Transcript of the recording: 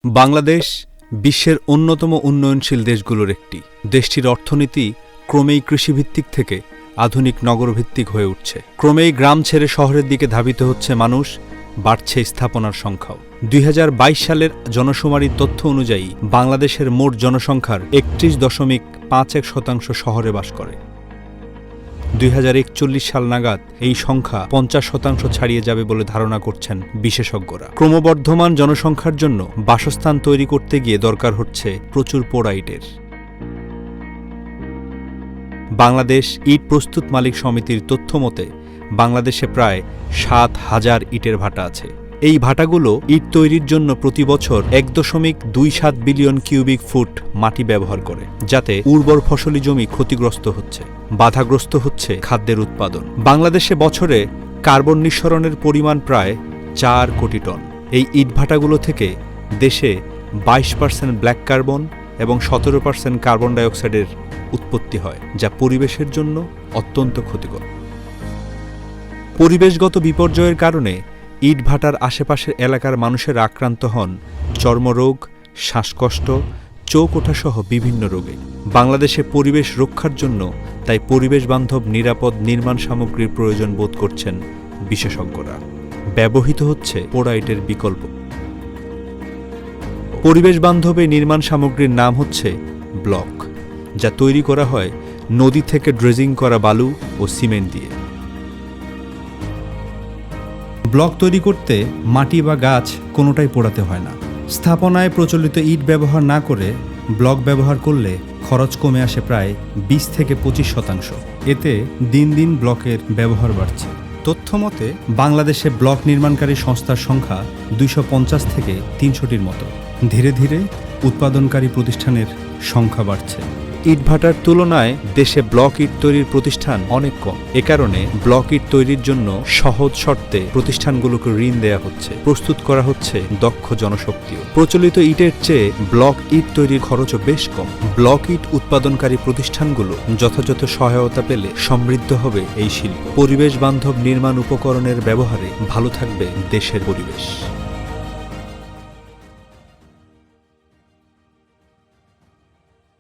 বাংলাদেশ বিশ্বের অন্যতম উন্নয়নশীল দেশগুলোর একটি। দেশটির অর্থনীতি ক্রমেই কৃষিভিত্তিক থেকে আধুনিক নগরভিত্তিক হয়ে উঠছে। ক্রমেই গ্রাম ছেড়ে শহরের দিকে ধাবিত হচ্ছে মানুষ, বাড়ছে স্থাপনার সংখ্যাও। 2022 সালের জনশুমারির তথ্য অনুযায়ী বাংলাদেশের মোট জনসংখ্যার 31.51% শহরে বাস করে। 2041 সাল নাগাদ এই সংখ্যা 50% ছাড়িয়ে যাবে বলে ধারণা করছেন বিশেষজ্ঞরা। ক্রমবর্ধমান জনসংখ্যার জন্য বাসস্থান তৈরি করতে গিয়ে দরকার হচ্ছে প্রচুর পোড়া ইটের। বাংলাদেশ ইট প্রস্তুত মালিক সমিতির তথ্য মতে বাংলাদেশে প্রায় 7,000 ইটের ভাটা আছে। এই ভাটাগুলো ইট তৈরির জন্য প্রতি বছর 1.27 বিলিয়ন কিউবিক ফুট মাটি ব্যবহার করে, যাতে উর্বর ফসলি জমি ক্ষতিগ্রস্ত হচ্ছে, বাধাগ্রস্ত হচ্ছে খাদ্যের উৎপাদন। বাংলাদেশে বছরে কার্বন নিঃসরণের পরিমাণ প্রায় 4 কোটি টন। এই ইট ভাটাগুলো থেকে দেশে 22% ব্ল্যাক কার্বন এবং 17% কার্বন ডাইঅক্সাইডের উৎপত্তি হয়, যা পরিবেশের জন্য অত্যন্ত ক্ষতিকর। পরিবেশগত বিপর্যয়ের কারণে ইটভাটার আশেপাশের এলাকার মানুষেরা আক্রান্ত হন চর্মরোগ, শ্বাসকষ্ট, চোখ ওঠাসহ বিভিন্ন রোগে। বাংলাদেশে পরিবেশ রক্ষার জন্য তাই পরিবেশবান্ধব নিরাপদ নির্মাণ সামগ্রীর প্রয়োজন বোধ করছেন বিশেষজ্ঞরা। ব্যবহৃত হচ্ছে পোড়া ইটের বিকল্প। পরিবেশবান্ধব এই নির্মাণ সামগ্রীর নাম হচ্ছে ব্লক, যা তৈরি করা হয় নদী থেকে ড্রেজিং করা বালু ও সিমেন্ট দিয়ে। ব্লক তৈরি করতে মাটি বা গাছ কোনোটাই পোড়াতে হয় না। স্থাপনায় প্রচলিত ইট ব্যবহার না করে ব্লক ব্যবহার করলে খরচ কমে আসে প্রায় 20 থেকে 25%। এতে দিন দিন ব্লকের ব্যবহার বাড়ছে। তথ্য মতে বাংলাদেশে ব্লক নির্মাণকারী সংস্থার সংখ্যা 250 থেকে 300টির মতো। ধীরে ধীরে উৎপাদনকারী প্রতিষ্ঠানের সংখ্যা বাড়ছে। ইটভাটার তুলনায় দেশে ব্লক ইট তৈরির প্রতিষ্ঠান অনেক কম। এ কারণে ব্লক ইট তৈরির জন্য সহজ শর্তে প্রতিষ্ঠানগুলোকে ঋণ দেয়া হচ্ছে, প্রস্তুত করা হচ্ছে দক্ষ জনশক্তিও। প্রচলিত ইটের চেয়ে ব্লক ইট তৈরির খরচও বেশ কম। ব্লক ইট উৎপাদনকারী প্রতিষ্ঠানগুলো যথাযথ সহায়তা পেলে সমৃদ্ধ হবে এই শিল্প। পরিবেশ বান্ধব নির্মাণ উপকরণের ব্যবহারে ভালো থাকবে দেশের পরিবেশ।